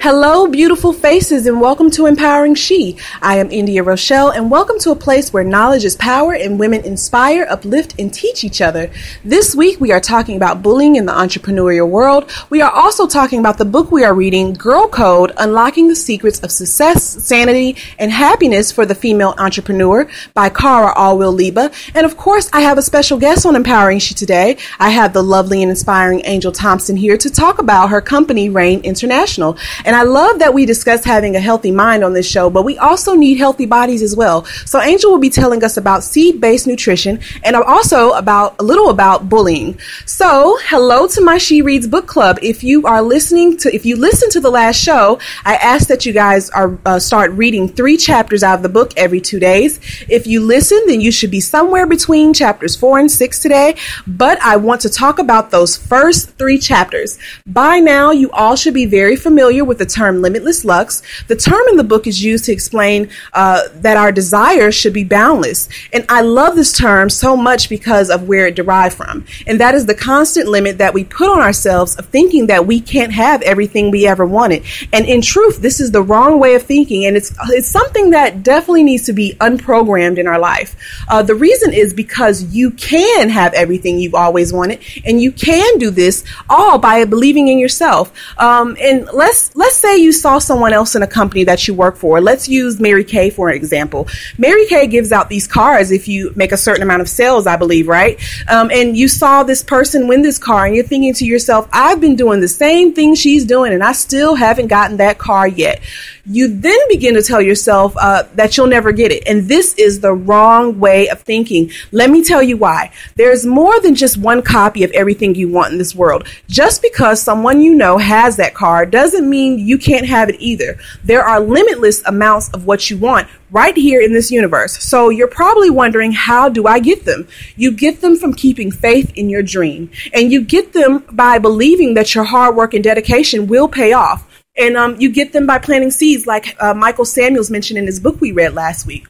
Hello, beautiful faces, and welcome to Empowering She. I am India Rochelle, and welcome to a place where knowledge is power and women inspire, uplift, and teach each other. This week, we are talking about bullying in the entrepreneurial world. We are also talking about the book we are reading, Girl Code, Unlocking the Secrets of Success, Sanity, and Happiness for the Female Entrepreneur by Cara Alwill-Liba. And of course, I have a special guest on Empowering She today. I have the lovely and inspiring Angel Thompson here to talk about her company, Reign International. And I love that we discuss having a healthy mind on this show, but we also need healthy bodies as well. So Angel will be telling us about seed-based nutrition and also about a little about bullying. So hello to my She Reads book club. If you listen to the last show, I asked that you guys start reading 3 chapters out of the book every 2 days. If you listen, then you should be somewhere between chapters 4 and 6 today. But I want to talk about those first 3 chapters. By now, you all should be very familiar with the term limitless lux. The term in the book is used to explain that our desires should be boundless. And I love this term so much because of where it derived from. And that is the constant limit that we put on ourselves of thinking that we can't have everything we ever wanted. And in truth, this is the wrong way of thinking. And it's something that definitely needs to be unprogrammed in our life. The reason is because you can have everything you've always wanted. And you can do this all by believing in yourself. And let's say you saw someone else in a company that you work for. Let's use Mary Kay for an example. Mary Kay gives out these cars if you make a certain amount of sales, I believe, right? And you saw this person win this car and you're thinking to yourself, I've been doing the same thing she's doing and I still haven't gotten that car yet. You then begin to tell yourself that you'll never get it. And this is the wrong way of thinking. Let me tell you why. There's more than just one copy of everything you want in this world. Just because someone you know has that car doesn't mean you can't have it either. There are limitless amounts of what you want right here in this universe. So you're probably wondering, how do I get them? You get them from keeping faith in your dream. And you get them by believing that your hard work and dedication will pay off. And you get them by planting seeds like Michael Samuels mentioned in his book we read last week.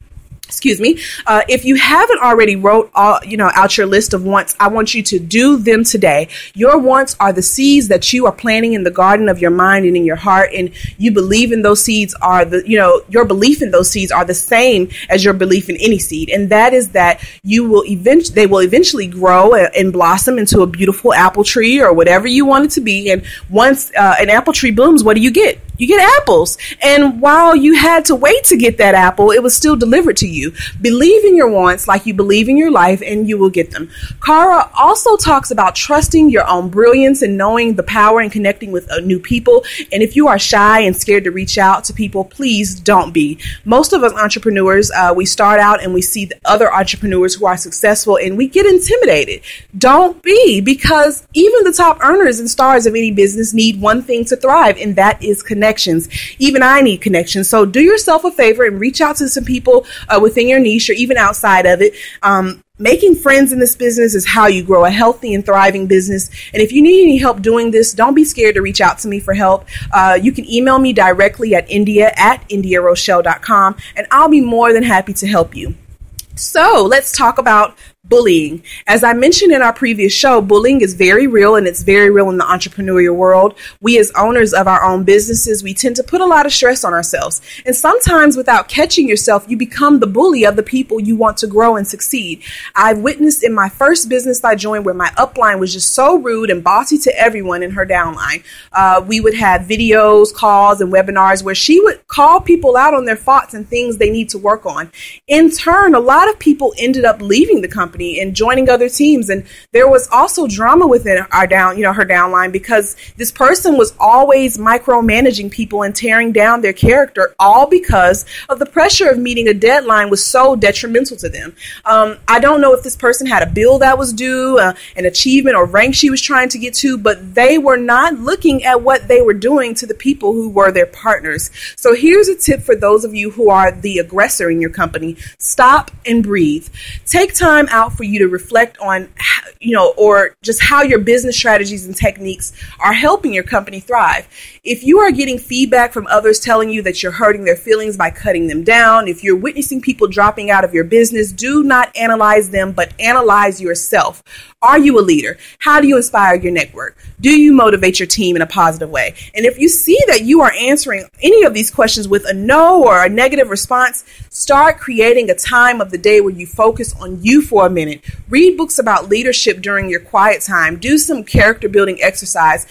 Excuse me. If you haven't already wrote out your list of wants, I want you to do them today. Your wants are the seeds that you are planting in the garden of your mind and in your heart, and you believe in those seeds your belief in those seeds are the same as your belief in any seed, and that is that they will eventually grow and blossom into a beautiful apple tree or whatever you want it to be. And once an apple tree blooms, what do you get? You get apples. And while you had to wait to get that apple, it was still delivered to you. Believe in your wants like you believe in your life, and you will get them. Cara also talks about trusting your own brilliance and knowing the power and connecting with new people. And if you are shy and scared to reach out to people, please don't be. Most of us entrepreneurs, we start out and we see the other entrepreneurs who are successful and we get intimidated. Don't be, because even the top earners and stars of any business need one thing to thrive, and that is connections. Even I need connections. So do yourself a favor and reach out to some people within your niche or even outside of it. Making friends in this business is how you grow a healthy and thriving business. And if you need any help doing this, don't be scared to reach out to me for help. You can email me directly at india@indiarochelle.com, and I'll be more than happy to help you. So let's talk about bullying. As I mentioned in our previous show, bullying is very real, and it's very real in the entrepreneurial world. We as owners of our own businesses, we tend to put a lot of stress on ourselves. And sometimes without catching yourself, you become the bully of the people you want to grow and succeed. I've witnessed in my first business I joined where my upline was just so rude and bossy to everyone in her downline. We would have videos, calls, and webinars where she would call people out on their faults and things they need to work on. In turn, a lot of people ended up leaving the company and joining other teams. And there was also drama within her downline, because this person was always micromanaging people and tearing down their character, all because of the pressure of meeting a deadline was so detrimental to them. I don't know if this person had a bill that was due, an achievement or rank she was trying to get to, but they were not looking at what they were doing to the people who were their partners. So here's a tip for those of you who are the aggressor in your company. Stop and breathe. Take time out for you to reflect on, or just how your business strategies and techniques are helping your company thrive. if you are getting feedback from others telling you that you're hurting their feelings by cutting them down, if you're witnessing people dropping out of your business, do not analyze them, but analyze yourself. Are you a leader? How do you inspire your network? Do you motivate your team in a positive way? And if you see that you are answering any of these questions with a no or a negative response, start creating a time of the day where you focus on you for a minute. Read books about leadership during your quiet time. Do some character building exercises.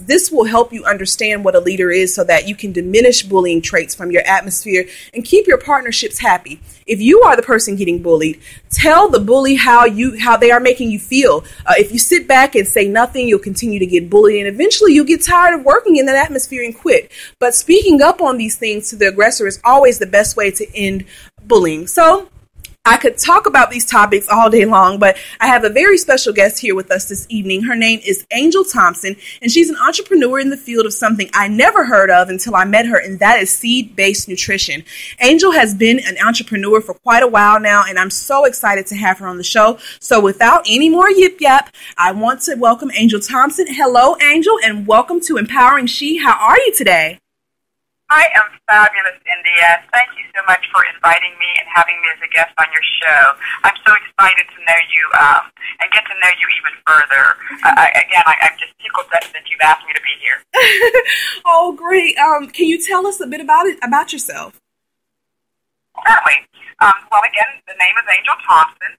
This will help you understand what a leader is so that you can diminish bullying traits from your atmosphere and keep your partnerships happy. If you are the person getting bullied, tell the bully how they are making you feel. If you sit back and say nothing, you'll continue to get bullied, and eventually you'll get tired of working in that atmosphere and quit. But speaking up on these things to the aggressor is always the best way to end bullying. So I could talk about these topics all day long, but I have a very special guest here with us this evening. Her name is Angel Thompson, and she's an entrepreneur in the field of something I never heard of until I met her, and that is seed-based nutrition. Angel has been an entrepreneur for quite a while now, and I'm so excited to have her on the show. So without any more yip-yap, I want to welcome Angel Thompson. Hello, Angel, and welcome to Empowering She. How are you today? I am fabulous, India. Thank you so much for inviting me and having me as a guest on your show. I'm so excited to know you and get to know you even further. I'm just tickled that you've asked me to be here. Oh, great. Can you tell us a bit about yourself? Certainly. Again, the name is Angel Thompson.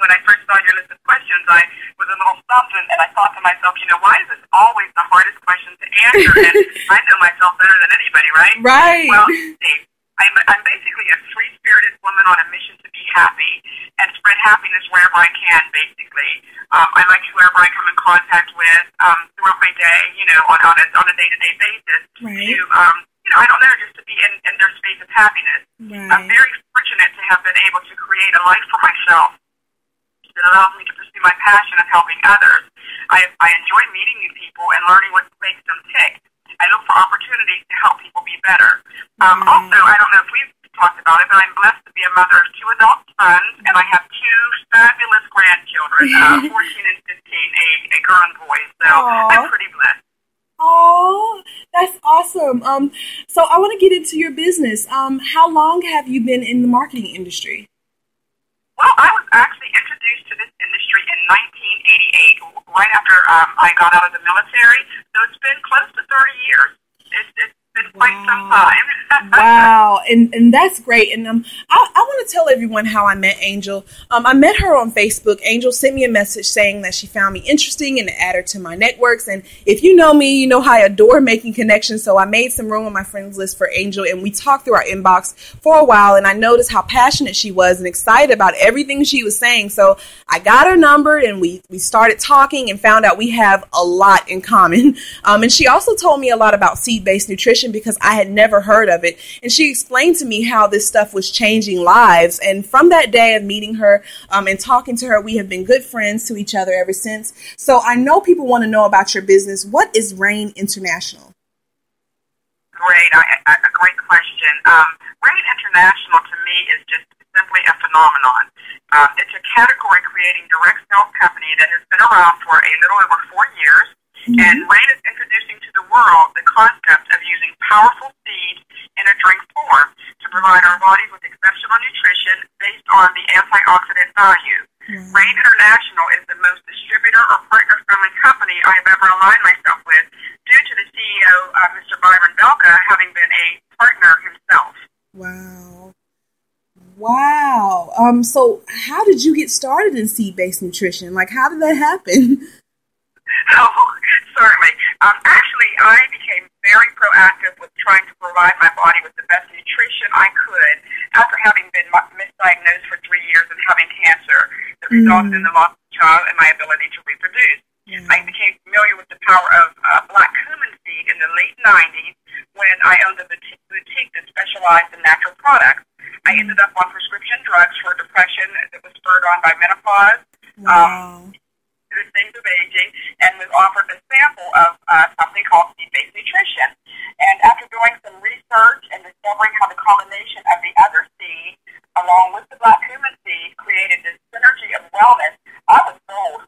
When I first saw your list of questions, I was a little stumped, and I thought to myself, why is this always the hardest question to answer? And I know myself better than anybody, right? Right. Well, see, I'm basically a free-spirited woman on a mission to be happy and spread happiness wherever I can, basically. I like whoever I come in contact with throughout my day, on a day-to-day basis. Right. Just to be in their space of happiness. Right. I'm very fortunate to have been able to create a life for myself that allows me to pursue my passion of helping others. I enjoy meeting new people and learning what makes them tick. I look for opportunities to help people be better. Also, I don't know if we've talked about it, but I'm blessed to be a mother of 2 adult sons, and I have 2 fabulous grandchildren, 14 and 15, a girl and boy. So Aww. I'm pretty blessed. Oh, that's awesome. So I want to get into your business. How long have you been in the marketing industry? Well, I was actually introduced to this industry in 1988, right after I got out of the military. So it's been close to 30 years. It's been quite some time. Wow, and that's great. And I want to tell everyone how I met Angel. I met her on Facebook. Angel sent me a message saying that she found me interesting and to add her to my networks. And if you know me, you know how I adore making connections. So I made some room on my friends list for Angel, and we talked through our inbox for a while. And I noticed how passionate she was and excited about everything she was saying. So I got her number, and we started talking and found out we have a lot in common. And she also told me a lot about seed-based nutrition because I had never heard of it. And she explained to me how this stuff was changing lives. And from that day of meeting her and talking to her, we have been good friends to each other ever since. So I know people want to know about your business. What is Rain International? Great. A great question. Rain International to me is just simply a phenomenon. It's a category creating direct sales company that has been around for a little over 4 years. Mm-hmm. And Rain is introducing to the world the concept of using powerful seeds in a drink form to provide our bodies with exceptional nutrition based on the antioxidant value. Mm-hmm. Rain International is the most distributor or partner-friendly company I have ever aligned myself with due to the CEO, Mr. Byron Belka, having been a partner himself. Wow. So how did you get started in seed-based nutrition? Like, how did that happen? Oh, certainly. Actually, I became very proactive with trying to provide my body with the best nutrition I could after having been misdiagnosed for 3 years and having cancer that resulted in the loss of a child and my ability to reproduce. Yeah. I became familiar with the power of black cumin seed in the late 90s when I owned a boutique that specialized in natural products. I ended up on prescription drugs for depression that was spurred on by menopause. Wow. The things of aging, and was offered a sample of something called seed-based nutrition. And after doing some research and discovering how the combination of the other seed, along with the black cumin seed, created this synergy of wellness, I was sold.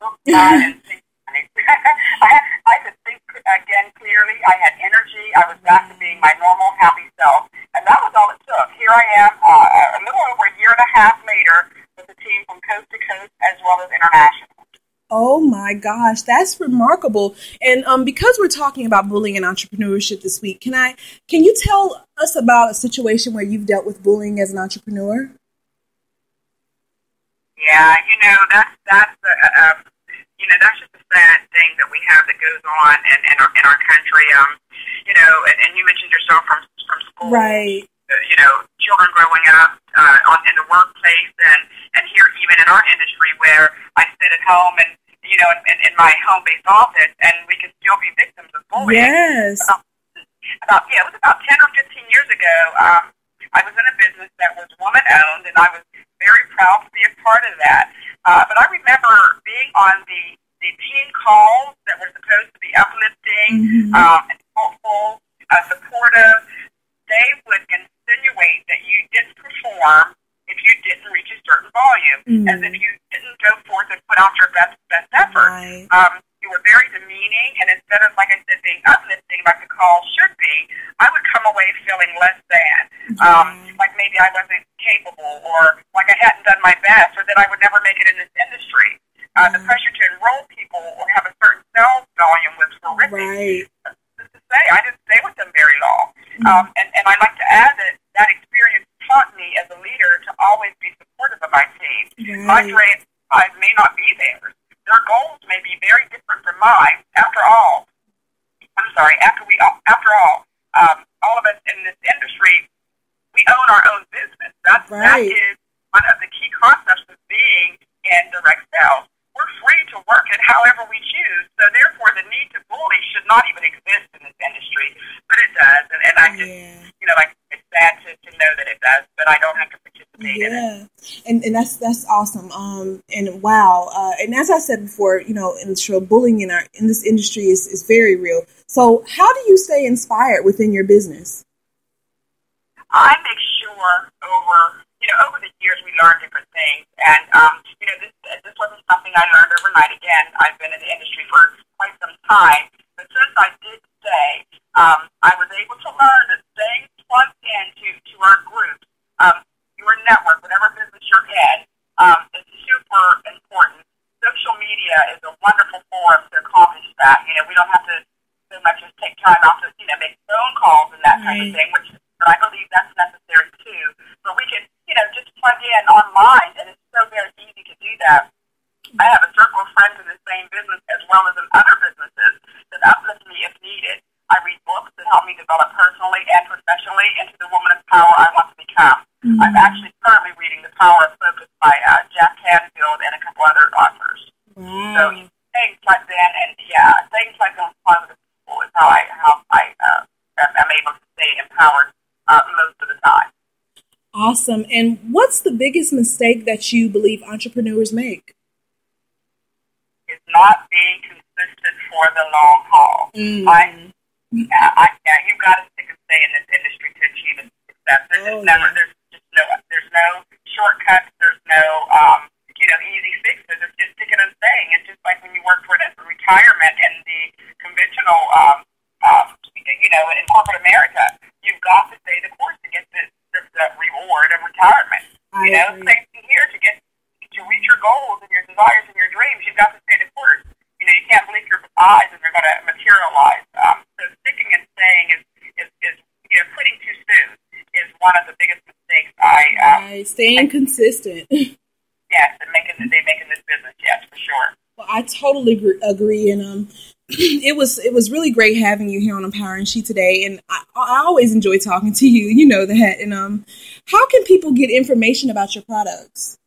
was back to being my normal, happy self. And that was all it took. Here I am, a little over a year and a half later, with a team from coast to coast as well as international. Oh my gosh, that's remarkable. And because we're talking about bullying and entrepreneurship this week, can you tell us about a situation where you've dealt with bullying as an entrepreneur? Yeah, that's just a sad thing that we have that goes on in our country. And you mentioned yourself from school, right? Children growing up in the workplace, and here even in our industry where I sit at home and in my home-based office, and we can still be victims of bullying. Yes. It was about 10 or 15 years ago. I was in a business that was woman-owned, and I was very proud to be a part of that. But I remember being on the team calls that were supposed to be uplifting, and helpful, supportive. They would insinuate that you didn't perform if you didn't reach a certain volume, as if you didn't go forth and put out your best effort. Right. You were very demeaning, and instead of, like I said, being uplifting like the call should be, I would come away feeling less than, like maybe I wasn't capable, or like I hadn't done my best, or that I would never make it in this industry. The pressure to enroll people or have a certain sales volume was horrific. Right. To say, I didn't stay with them very long. And I'd like to add that experience taught me as a leader to always be supportive of my team. My dreams may not be theirs. Their goals may be very different from mine. After all, all of us in this industry, we own our own business. That is one of the key concepts of being in direct sales. We're free to work it however we choose. So therefore, the need to bully should not even exist in this industry, but it does. And I just, it's sad to know that it does, but I don't have to participate in it. And that's awesome. And wow. And as I said before, in the show, bullying in this industry is very real. So how do you stay inspired within your business? I make sure over the years we learn different things, and this wasn't something I learned overnight. Again, I've been in the industry for quite some time, but since I did stay, I was able to learn that staying plugged into our groups, your network, whatever business you're in, is super important. Social media is a wonderful forum to accomplish that. We don't have to so much as take time out to make phone calls and that kind of thing, but I believe that's necessary too. But we can just plug in online, and it's so very easy to do that. I have a circle of friends in the same business as well as in other businesses that uplift me if needed. I read books that help me develop personally and professionally into the woman of power I want to become. I'm actually currently reading The Power of Focus by Jack Canfield and a couple other authors. So staying plugged in staying plugged in with positive people is how I am able to stay empowered most of the time. Awesome. And what's the biggest mistake that you believe entrepreneurs make? It's not being consistent for the long haul. You've got to stick and stay in this industry to achieve success. There's no shortcuts. There's no, easy fixes. It's just sticking and staying. It's just like when you work for retirement in the conventional, in corporate America. You've got to stay the course to get the reward of retirement. Same thing here to reach your goals and your desires and your dreams. You've got to stay the course. You can't blink your eyes and they're going to materialize. So sticking and staying is quitting too soon is one of the biggest mistakes. Staying consistent. Yes, they make in this business. Yes, for sure. Well, I totally agree, and it was really great having you here on Empowering She today, and I always enjoy talking to you. You know that. And how can people get information about your products?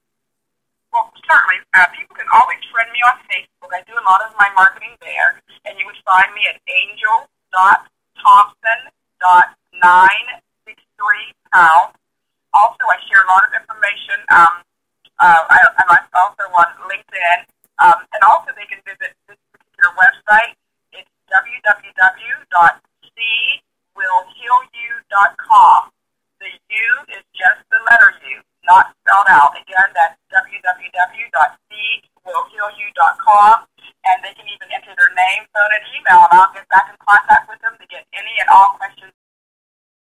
Well, certainly, people can always friend me on Facebook. I do a lot of my marketing there, and you would find me at angel.thompson.963pound. Also, I share a lot of information. I'm also on LinkedIn. And also they can visit this particular website. It's www.cwillhealyou.com. The U is just the letter U, not spelled out. Again, that's www.cwillhealyou.com. And they can even enter their name, phone, and email, and I'll get back in contact with them to get any and all questions